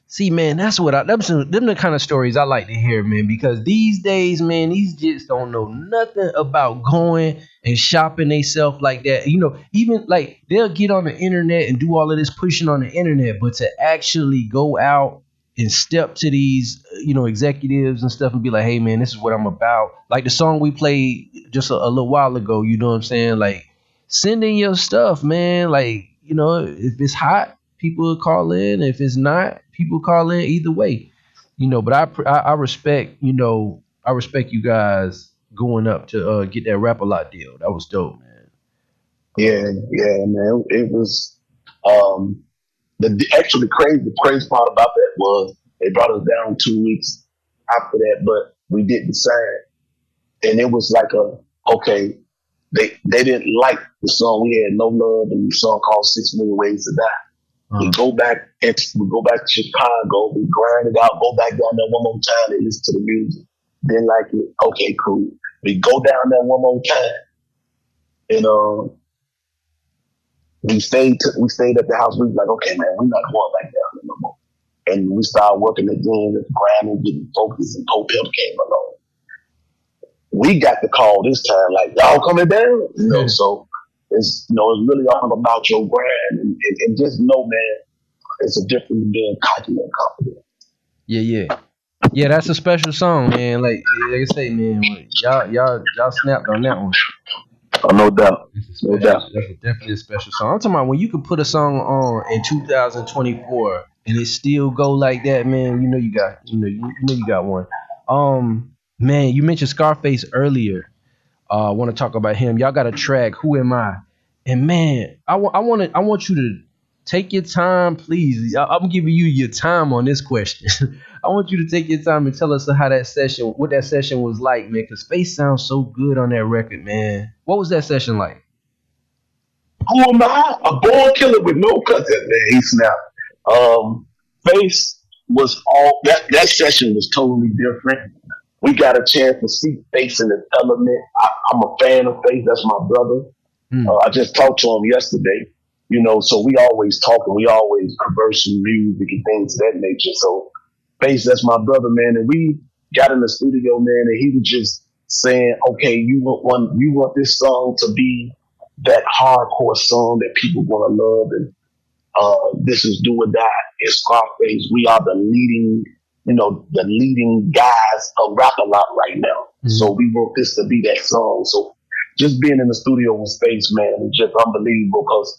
See, man, that's what them the kind of stories I like to hear, man, because these days, man, these jits don't know nothing about going and shopping themselves like that. Even like they'll get on the internet and do all of this pushing on the internet, but to actually go out and step to these, executives and stuff and be like, hey, man, this is what I'm about. Like the song we played just a little while ago, you know what I'm saying? Like, send in your stuff, man. Like, if it's hot, people call in. If it's not, people call in either way. But I respect, I respect you guys going up to get that Rap A Lot deal. That was dope, man. Yeah, man. It was the crazy part about that was they brought us down 2 weeks after that, but we didn't sign. And it was like they didn't like the song. We had No Love and the song called 6 Million Ways to Die. We go back to Chicago, we grind it out, go back down there one more time and listen to the music. Didn't like it. Okay, cool. We go down there one more time. And we stayed at the house. We was like, okay, man, we're not going back down there no more. And we started working again, grinding, getting focused, and Pope Pimp came along. We got the call this time, like, y'all coming down? So it's really all about your grind and just know, man, It's a difference in being cocky and confident. Yeah, that's a special song, man. Like I say, man, y'all snapped on that one. Oh, no doubt. That's a No special. doubt. That's definitely a special song. I'm talking about when you can put a song on in 2024 and it still go like that, man. You know you got one. Man, you mentioned Scarface earlier. I want to talk about him. Y'all got a track, Who Am I? And man, I want you to take your time, please. I'm giving you your time on this question. I want you to take your time and tell us what that session was like, man. Cause Face sounds so good on that record, man. What was that session like? Who am I? A born killer with no cuts. Man, he snapped. Face was all that session was totally different. We got a chance to see Face in the element. I'm a fan of Face. That's my brother. Mm. I just talked to him yesterday. So we always talk and we always conversing music and things of that nature. So Face, that's my brother, man. And we got in the studio, man, and he was just saying, okay, you want this song to be that hardcore song that people want to love, and this is Do or Die. It's Scarface. We are the leading guys of rap a lot right now. Mm-hmm. So we wrote this to be that song. So just being in the studio with Space, man, is just unbelievable because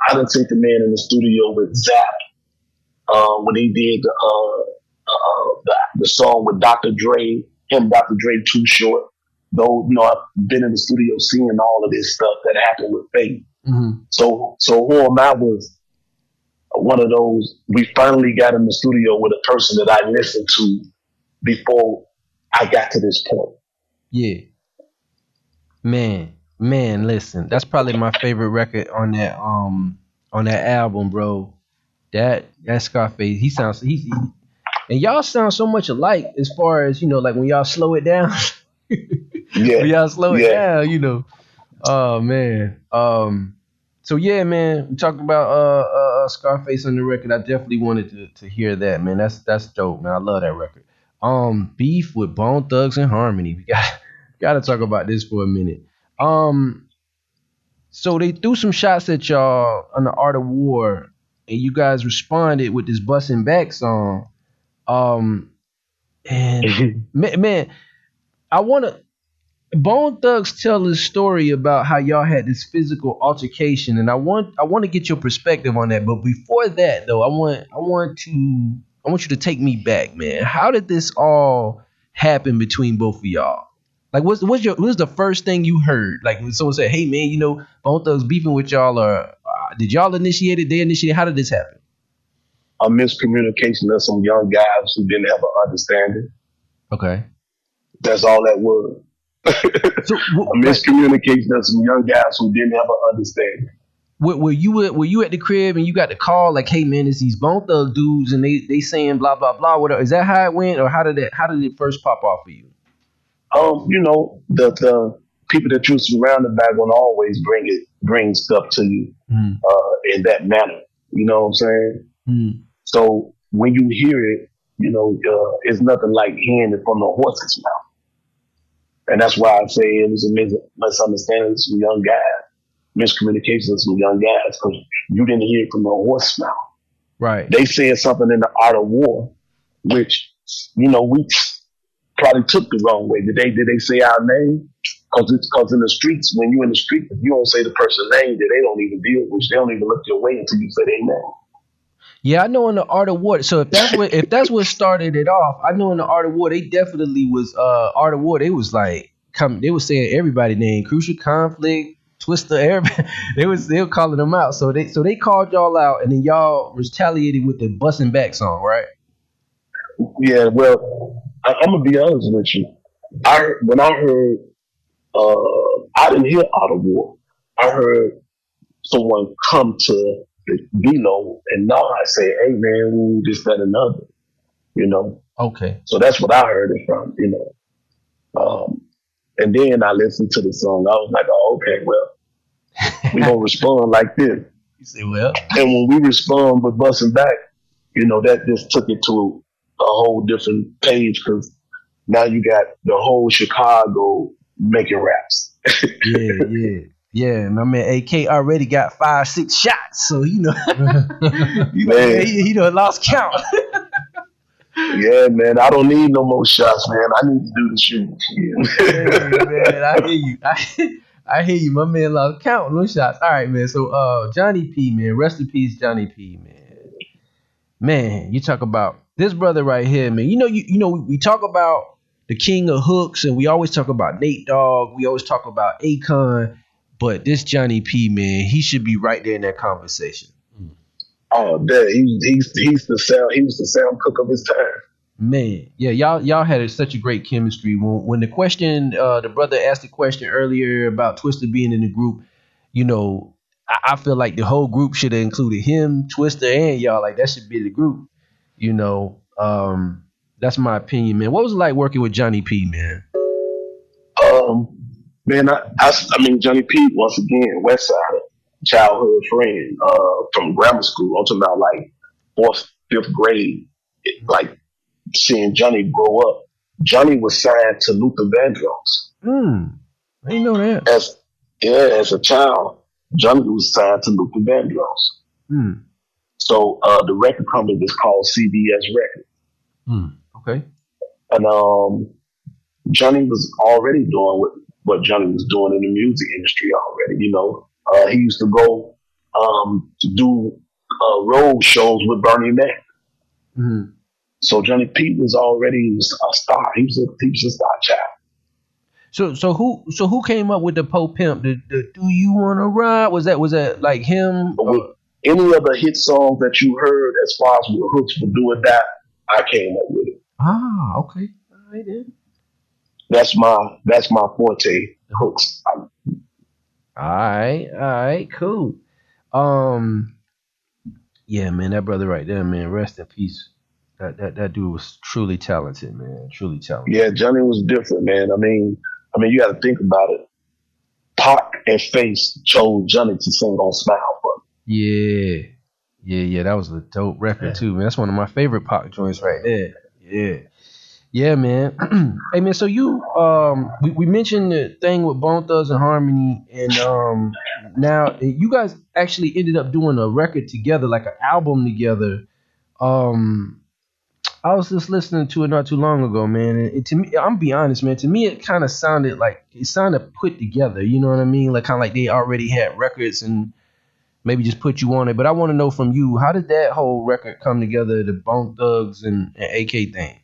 I didn't take the man in the studio with Zap when he did the song with Dr. Dre, Dr. Dre, Too Short. Though, I've been in the studio seeing all of this stuff that happened with Faith. Mm-hmm. So Who Am I was one of those. We finally got in the studio with a person that I listened to before I got to this point. Yeah. Man, listen, that's probably my favorite record on that album, bro. That Scarface, and y'all sound so much alike as far as, like when y'all slow it down. Yeah. When y'all slow it down, Oh man. So yeah, man, we talked about Scarface on the record. I definitely wanted to hear that, man. That's dope, man. I love that record. Beef with Bone Thugs and Harmony. We got to talk about this for a minute. So they threw some shots at y'all on the Art of War, and you guys responded with this Bustin' Back song. And man, I wanna Bone Thugs tell this story about how y'all had this physical altercation, and I want to get your perspective on that. But before that, though, I want you to take me back, man. How did this all happen between both of y'all? Like, what's the first thing you heard? Like, when someone said, "Hey, man, Bone Thugs beefing with y'all," or did y'all initiate it? They initiated. How did this happen? A miscommunication of some young guys who didn't have an understanding. Okay, that's all that was. So, a miscommunication of some young guys who didn't have an understanding. Were you at the crib and you got the call like, "Hey man, it's these Bone Thug dudes and they saying blah blah blah"? Whatever. Is that how it went, or how did it first pop off for you? The people that you're surrounded by will always bring stuff to you in that manner. You know what I'm saying? Mm. So when you hear it, it's nothing like hearing it from the horse's mouth. And that's why I say it was a misunderstanding of some young guys, miscommunication of some young guys, because you didn't hear it from the horse's mouth. Right. They said something in the Art of War, which, we probably took the wrong way. Did they say our name? Because in the streets, when you're in the street, if you don't say the person's name, then they don't even deal with you. They don't even look your way until you say their name. Yeah, I know in the Art of War. So if that's what started it off, I know in the Art of War they definitely was Art of War. They was like they was saying everybody name, Crucial Conflict, Twista, everybody. They were calling them out. So they called y'all out, and then y'all retaliated with the Bustin' Back song, right? Yeah. Well, I'm gonna be honest with you. When I heard, I didn't hear Art of War. I heard someone come to Velo and now I say, "Hey man, this, that, another," Okay. So that's what I heard it from, and then I listened to the song. I was like, "Oh, okay, well, we gonna respond like this." You say, well, and when we respond with Bustin' Back, that just took it to a whole different page because now you got the whole Chicago making raps. Yeah. Yeah, my man AK already got 5-6 shots, so you know, Man. he done lost count. Yeah, man. I don't need no more shots, man. I need to do the shooting. Hey, man, I hear you. I hear you. My man lost count, no shots. All right, man. So Johnny P, man, rest in peace, Johnny P, man. Man, you talk about this brother right here, man. You know, we talk about the king of hooks, and we always talk about Nate Dogg. We always talk about Akon, but this Johnny P, man, he should be right there in that conversation. Oh, man. He's the sound. He was the sound cook of his time. Man, yeah, y'all had such a great chemistry. When the question, the brother asked the question earlier about Twista being in the group, you know, I feel like the whole group should have included him, Twista, and y'all. Like that should be the group. You know, that's my opinion, man. What was it like working with Johnny P, man? Man, I mean, Johnny P, once again, West Side, childhood friend, from grammar school. I'm talking about like fourth, fifth grade, like seeing Johnny grow up. Johnny was signed to Luther Vandross. I didn't know that. As a child, Johnny was signed to Luther Vandross. So the record company was called CBS Records. Okay. And Johnny was already doing what Johnny was doing in the music industry already. You know, he used to go to do road shows with Bernie Mac. So Johnny P was already a star. He was a star child. So who came up with the Po Pimp? The Do You Wanna Ride? Was that like him? Any of the hit songs that you heard as far as with hooks for Do It Die, I came up with it. Ah, okay. All right then. That's my forte, hooks. All right, cool. Yeah, man, that brother right there, man, rest in peace. That dude was truly talented, man. Truly talented. Yeah, Johnny was different, man. I mean, you got to think about it. Pac and Face chose Johnny to sing on Smile for. Yeah. That was a dope record too, man. That's one of my favorite Pac joints right there. Yeah, man. Hey, man. So you, we mentioned the thing with Bone Thugs and Harmony, and now you guys actually ended up doing a record together, like an album together. I was just listening to it not too long ago, man. And to me, I'm be honest, man. To me, it kind of sounded put together. You know what I mean? Like kind of like they already had records and maybe just put you on it. But I want to know from you, how did that whole record come together, the Bone Thugs and AK thing?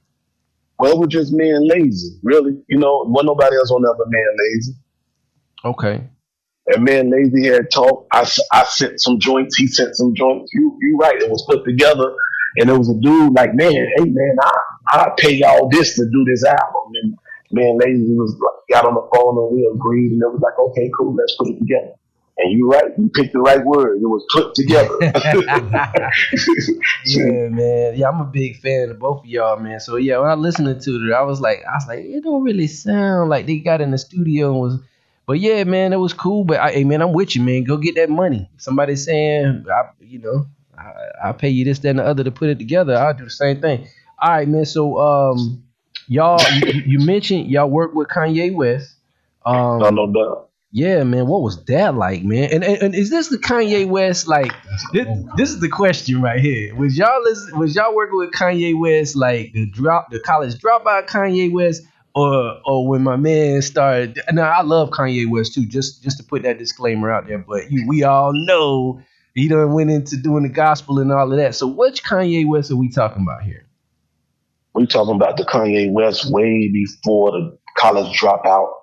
Well, it was just me and Lazy, really. You know, wasn't nobody else on the other Man Lazy. Okay. And Man Lazy had talked. I sent some joints. He sent some joints. You right. It was put together. And there was a dude like, man, hey, man, I'll pay y'all this to do this album. And Man Lazy was like, got on the phone and we agreed. And it was like, okay, cool, let's put it together. And you're right. You picked the right word. It was put together. Yeah, man. Yeah, I'm a big fan of both of y'all, man. So yeah, when I listened to it, I was like, it don't really sound like they got in the studio and was. But yeah, man, it was cool. But hey, man, I'm with you, man. Go get that money. Somebody saying, I'll pay you this, that, and the other to put it together. I'll do the same thing. All right, man. So y'all, you mentioned y'all work with Kanye West. No doubt. Yeah, man. What was that like, man? And is this the Kanye West like? This is the question right here. Was y'all working with Kanye West like the college dropout Kanye West, or when my man started? Now I love Kanye West too. Just to put that disclaimer out there, but we all know he done went into doing the gospel and all of that. So which Kanye West are we talking about here? We talking about the Kanye West way before the college dropout.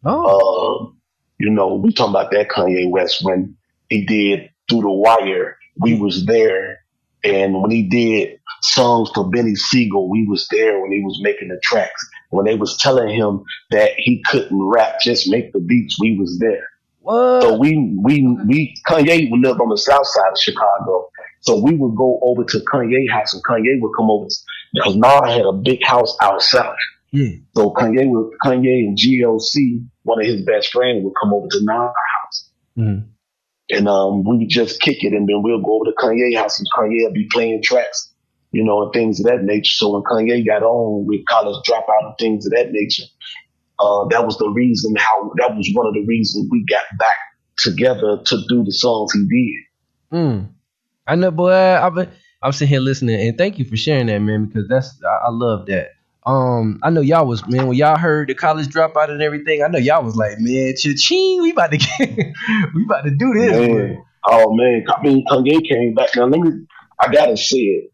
Oh. You know, we talking about that Kanye West when he did Through the Wire. We was there. And when he did songs for Benny Siegel, we was there when he was making the tracks. When they was telling him that he couldn't rap, just make the beats, we was there. What? So Kanye would live on the south side of Chicago. So we would go over to Kanye's house and Kanye would come over because Nas had a big house outside. Yeah. So Kanye and GOC, one of his best friends, would come over to Nas' house. Mm-hmm. And we would just kick it, and then we'll go over to Kanye's house and Kanye would be playing tracks, you know, and things of that nature. So when Kanye got on with college dropout and things of that nature, that was one of the reasons we got back together to do the songs he did. I know, boy. I'm sitting here listening, and thank you for sharing that, man, because I love that. I know y'all was, man, when y'all heard the college dropout and everything. I know y'all was like, man, cha-ching, we about to we about to do this, Man, boy. oh man, I mean, Kanye came back. Now I gotta say it.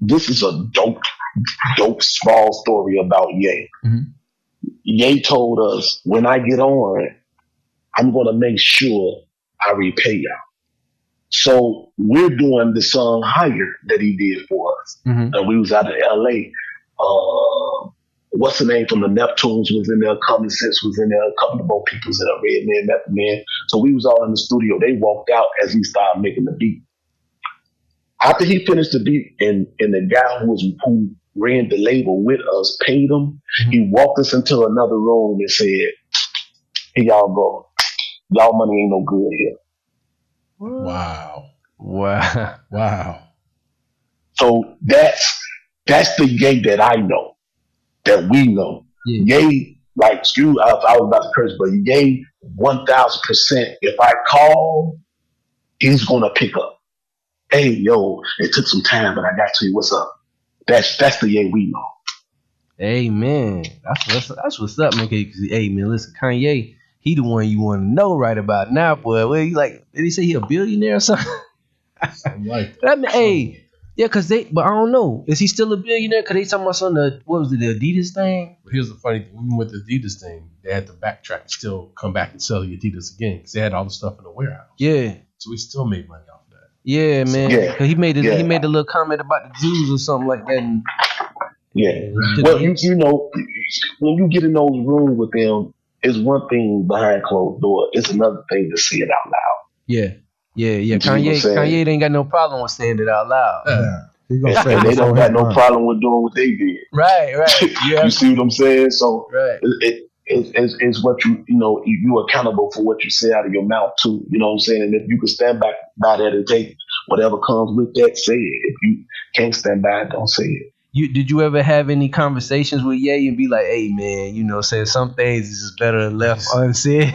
This is a dope small story about Ye. Ye told us, when I get on, I'm gonna make sure I repay y'all. So we're doing the song Higher that he did for us. And we was out in LA. What's the name from the Neptunes was in there, Common Sense was in there, a couple of more people was in there, Redman, Method Man. So we was all in the studio. They walked out as he started making the beat. After he finished the beat and the guy who ran the label with us paid him, he walked us into another room and said, "Here y'all go. Y'all money ain't no good here." Wow. So that's the Ye that I know, that we know. Ye, like, I was about to curse, but Ye, 1,000%. If I call, he's gonna pick up. Hey, yo, it took some time, but I got to you. What's up? That's the Ye we know. Hey, man, that's what's up, man. Hey, man, listen, Kanye, he the one you want to know right about now, boy. Well, did he say he a billionaire or something? I'm like, hey, yeah, but I don't know. Is he still a billionaire? Cause they talking about some of the Adidas thing. But here's the funny thing: even with the Adidas thing, they had to backtrack and still come back and sell the Adidas again because they had all the stuff in the warehouse. Yeah. So we still made money off of that. Yeah, man. Yeah. Cause he made a little comment about the Jews or something like that. And, well, you know, when you get in those rooms with them, it's one thing behind closed doors. It's another thing to say it out loud. Yeah. Kanye ain't got no problem with saying it out loud. He gonna say And they what's don't on got his no mind. problem with doing what they did. Right. You see what I'm saying? So Right. it's what you accountable for what you say out of your mouth too. You know what I'm saying? And if you can stand back by that and take whatever comes with that, say it. If you can't stand by it, don't say it. Did you ever have any conversations with Ye and be like, hey, man, saying some things is just better left unsaid?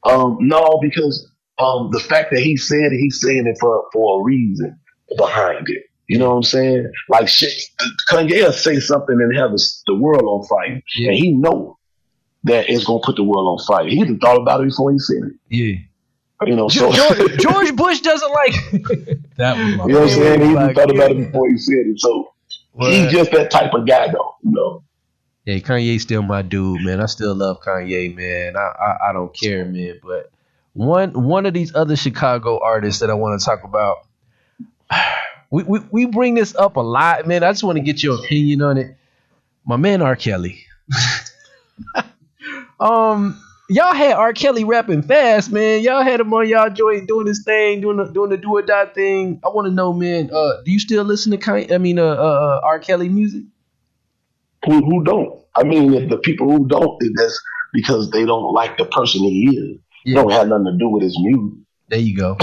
No, because the fact that he said it, he's saying it for a reason behind it. You know what I'm saying? Like, shit, Kanye will say something and have the world on fire. Yeah. And he know that it's going to put the world on fire. He even thought about it before he said it. Yeah. You know, so George Bush doesn't like That was my you know what I'm saying? He even thought about God. it before he said it. So Well, he's just that type of guy, though. You know. Hey, Kanye's still my dude, man. I still love Kanye, man. I don't care, man. But one of these other Chicago artists that I want to talk about, we bring this up a lot, man. I just want to get your opinion on it. My man R. Kelly. Y'all had R. Kelly rapping fast, man. Y'all had him on y'all joint doing this thing, doing the do or die thing. I want to know, man. Do you still listen to R. Kelly music? Who don't? I mean, if the people who don't, that's because they don't like the person he is. Yeah. It don't have nothing to do with his music. There you go.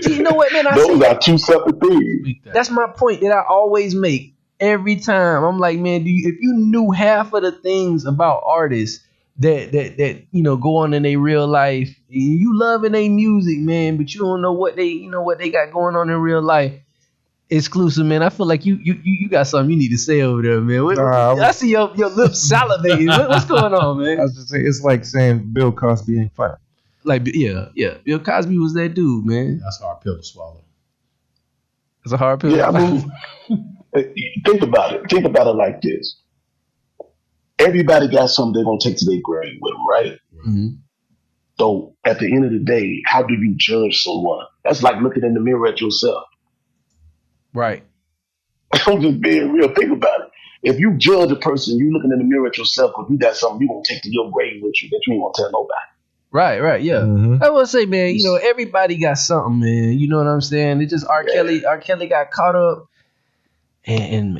You know what, man? Those are two separate things. That's my point that I always make every time. I'm like, man, if you knew half of the things about artists that go on in their real life, you loving their music, man, but you don't know what they got going on in real life. Exclusive, man. I feel like you got something you need to say over there, man. I see your lips salivating. What's going on, man? I was just saying, it's like saying Bill Cosby ain't funny. Like, yeah. Bill Cosby was that dude, man. That's a hard pill to swallow. It's a hard pill. Yeah, I mean, think about it. Think about it like this. Everybody got something they're going to take to their grave with them, right? Mm-hmm. So at the end of the day, how do you judge someone? That's like looking in the mirror at yourself. Right. I'm just being real. Think about it. If you judge a person, you looking in the mirror at yourself because you got something you're going to take to your grave with you that you ain't going to tell nobody. Right, yeah. Mm-hmm. I want to say, man, everybody got something, man. You know what I'm saying? It just R. Kelly got caught up, and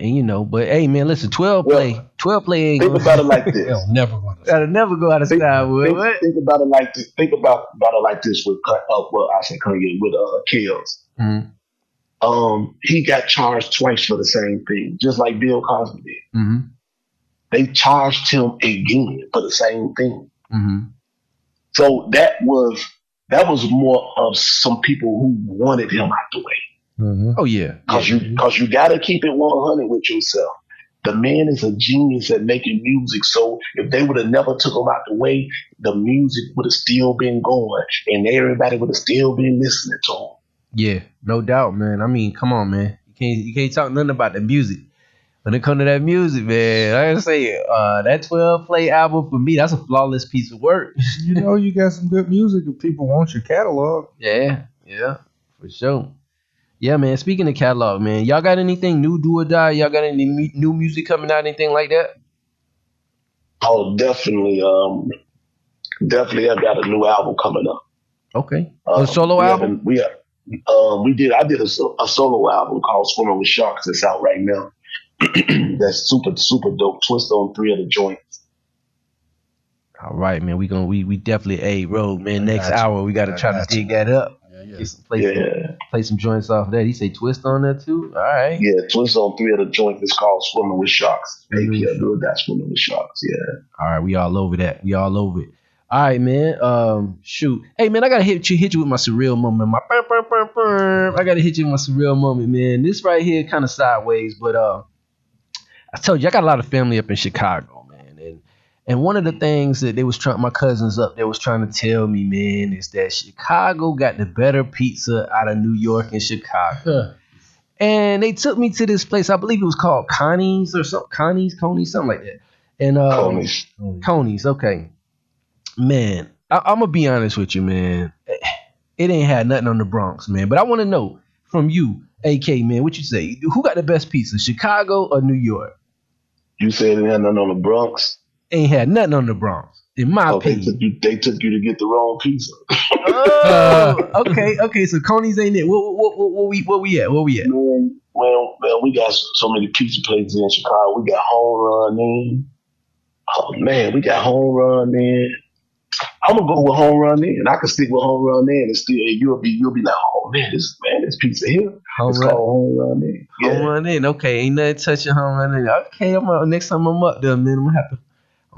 but hey, man, listen, 12 play ain't think about it like this. It'll never go out of That'll never go out of style, boy. Think about it like this. Think about it like this with Kanye with Kills. Mm-hmm. He got charged twice for the same thing, just like Bill Cosby did. Mm-hmm. They charged him again for the same thing. Mm-hmm. So that was that was more of some people who wanted him out the way. Mm-hmm. Oh yeah. Cause you gotta keep it 100 with yourself. The man is a genius at making music. So if they would have never took him out the way, the music would have still been going, and everybody would have still been listening to him. Yeah, no doubt, man. I mean, come on, man. You can't talk nothing about the music. When it comes to that music, man, like I say, that 12 play album for me, that's a flawless piece of work. You know, you got some good music if people want your catalog. Yeah, for sure. Yeah, man. Speaking of catalog, man, y'all got anything new, do or die? Y'all got any new music coming out, anything like that? Oh, definitely. Definitely, I've got a new album coming up. Okay. A solo album? I did a solo album called Swimming with Sharks. It's out right now. That's super, super dope. Twista on 3 of the joints. All right, man. We definitely road, man. Next hour we gotta try to dig that up. Play some joints off that. He say Twist on there too. All right. Yeah, Twist on 3 of the joints. It's called Swimming with Sharks. Maybe I'll do that. Swimming with Sharks. Yeah. All right, we all over that. We all over it. All right, man. Shoot. Hey, man, I gotta hit you with my surreal moment. I gotta hit you with my surreal moment, man. This right here kind of sideways, but I told you I got a lot of family up in Chicago, man, and one of the things that my cousins up there was trying to tell me, man, is that Chicago got the better pizza out of New York and Chicago. And they took me to this place, I believe it was called Connie's or something, Connie's, something like that. And Coney's, okay. Man, I'm gonna be honest with you, man. It ain't had nothing on the Bronx, man. But I want to know from you, AK, man, what you say? Who got the best pizza, Chicago or New York? You said it had nothing on the Bronx? Ain't had nothing on the Bronx, in my opinion. They took you to get the wrong pizza. Oh, okay. So Coney's ain't it. Where we at? Well, we got so many pizza places in Chicago. We got Home Run In. Oh man, we got Home Run In. I'm gonna go with Home Run In. I can stick with Home Run In, and still you'll be like, oh man, this pizza here. It's called Home Run In. Yeah. Home Run In. Okay, ain't nothing touching Home Run In. Okay, next time I'm up there, man, I'm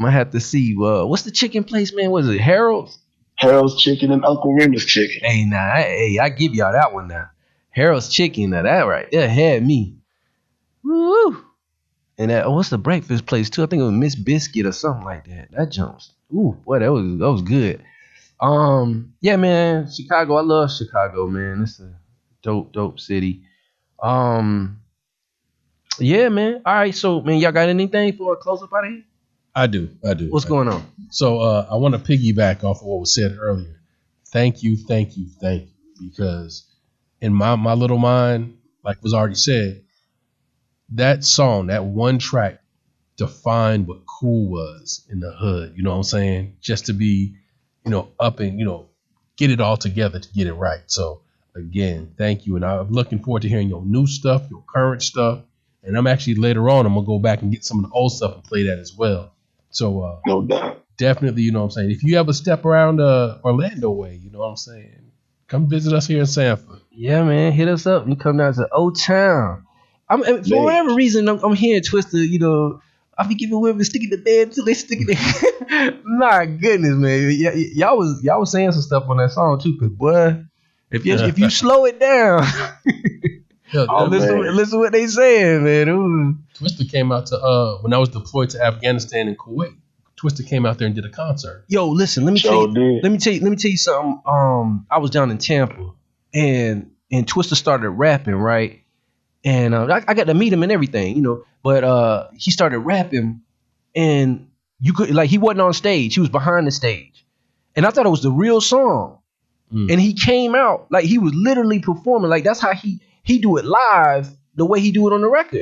gonna have to see. What's the chicken place, man? Was it Harold's? Harold's Chicken and Uncle Remus Chicken. Hey, I give y'all that one now. Harold's Chicken, now that right there had me. Woo! And what's the breakfast place too? I think it was Miss Biscuit or something like that. That jumps. Ooh, boy, that was good. Yeah, man, Chicago. I love Chicago, man. It's a dope city. Yeah, man. All right, so man, y'all got anything for a close up out of here? I do. What's going on? So I want to piggyback off of what was said earlier. Thank you, because in my little mind, like was already said, that song, that one track, defined what cool was in the hood. You know what I'm saying? Just to be, up and get it all together to get it right. So again, thank you, and I'm looking forward to hearing your new stuff, your current stuff, and I'm actually later on I'm gonna go back and get some of the old stuff and play that as well. So no doubt. Definitely, you know what I'm saying? If you ever step around Orlando way, you know what I'm saying? Come visit us here in Sanford. Yeah, man, hit us up. You come down to Old Town. For whatever reason, I'm hearing Twista, I be giving women stick in the bed until they stick it in. My goodness, man. Y'all was saying some stuff on that song too, cause boy, if you slow it down, listen to what they saying, man. Ooh. Twista came out to when I was deployed to Afghanistan and Kuwait. Twista came out there and did a concert. Yo, listen, let me tell you something. I was down in Tampa, and Twista started rapping, right? And I got to meet him and everything, but he started rapping, and you could, like, he wasn't on stage, he was behind the stage, and I thought it was the real song. And he came out like he was literally performing, like that's how he do it live, the way he do it on the record.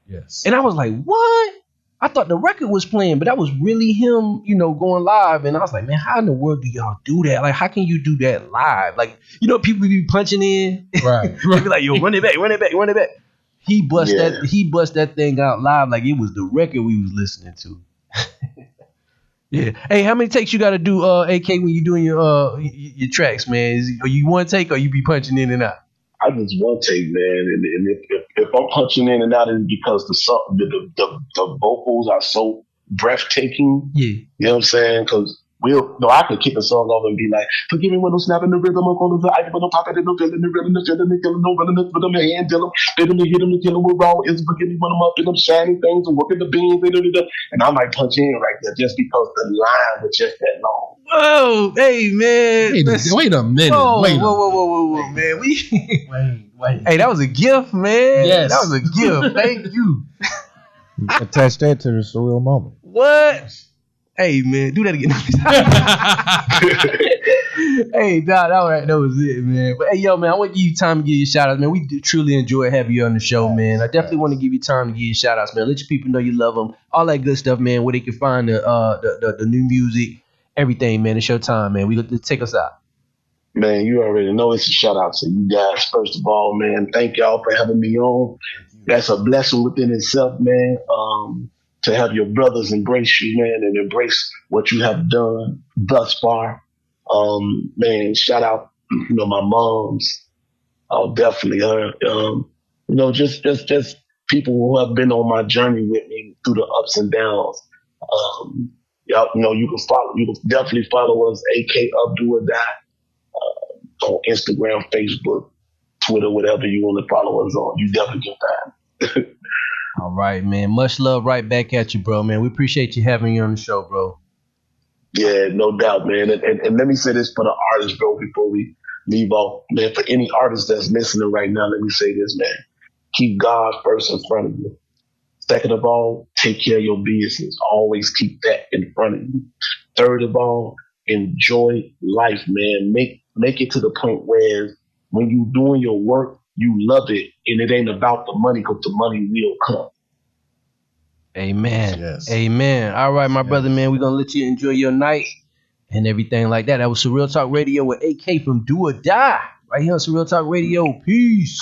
Yes. And I was like, what? I thought the record was playing, but that was really him, going live. And I was like, man, how in the world do y'all do that? Like, how can you do that live? Like, people be punching in. Right. They be like, yo, run it back. He bust that thing out live like it was the record we was listening to. Yeah. Hey, how many takes you got to do, AK, when you doing your tracks, man? Are you one take or you be punching in and out? I just one take, man, and if I'm punching in and out, it's because the vocals are so breathtaking. Yeah, you know what I'm saying? Because I could kick a song off and be like, forgive me when I'm snapping the rhythm, I'm going to I when I'm popping in the feeling, the rhythm, the feeling, the killing, no running the rhythm, the hand, deal them, hit them, to kill them with raw is forgive me when I'm up in them shining things and working the beans, and I might punch in right there just because the line was just that long. Whoa, hey man. Wait a minute. Whoa, man. Wait. Hey, that was a gift, man. Yes. That was a gift. Thank you. Attach that to the surreal moment. What? Hey man, do that again. Hey, nah, that was it, man. But hey, yo, man, I want to give you time to give you shout outs, man. We truly enjoy having you on the show, man. I definitely want to give you time to give you shout outs, man. Let your people know you love them, all that good stuff, man. Where they can find the new music, everything, man. It's your time, man. Take us out. Man, you already know it's a shout out to you guys. First of all, man, thank y'all for having me on. That's a blessing within itself, man. To have your brothers embrace you, man, and embrace what you have done thus far. Man, shout out, my moms. Oh, definitely her. Just people who have been on my journey with me through the ups and downs. Y'all, you can definitely follow us, AK Up Do or Die, on Instagram, Facebook, Twitter, whatever you want to follow us on. You definitely can find. All right, man. Much love right back at you, bro, man. We appreciate you having you on the show, bro. Yeah, no doubt, man. And let me say this for the artists, bro, before we leave off. Man, for any artist that's listening right now, let me say this, man. Keep God first in front of you. Second of all, take care of your business. Always keep that in front of you. Third of all, enjoy life, man. Make it to the point where when you're doing your work, you love it, and it ain't about the money, because the money will come. Amen. Yes. Amen. All right, my brother, man. We're going to let you enjoy your night and everything like that. That was Surreal Talk Radio with AK from Do or Die. Right here on Surreal Talk Radio. Peace.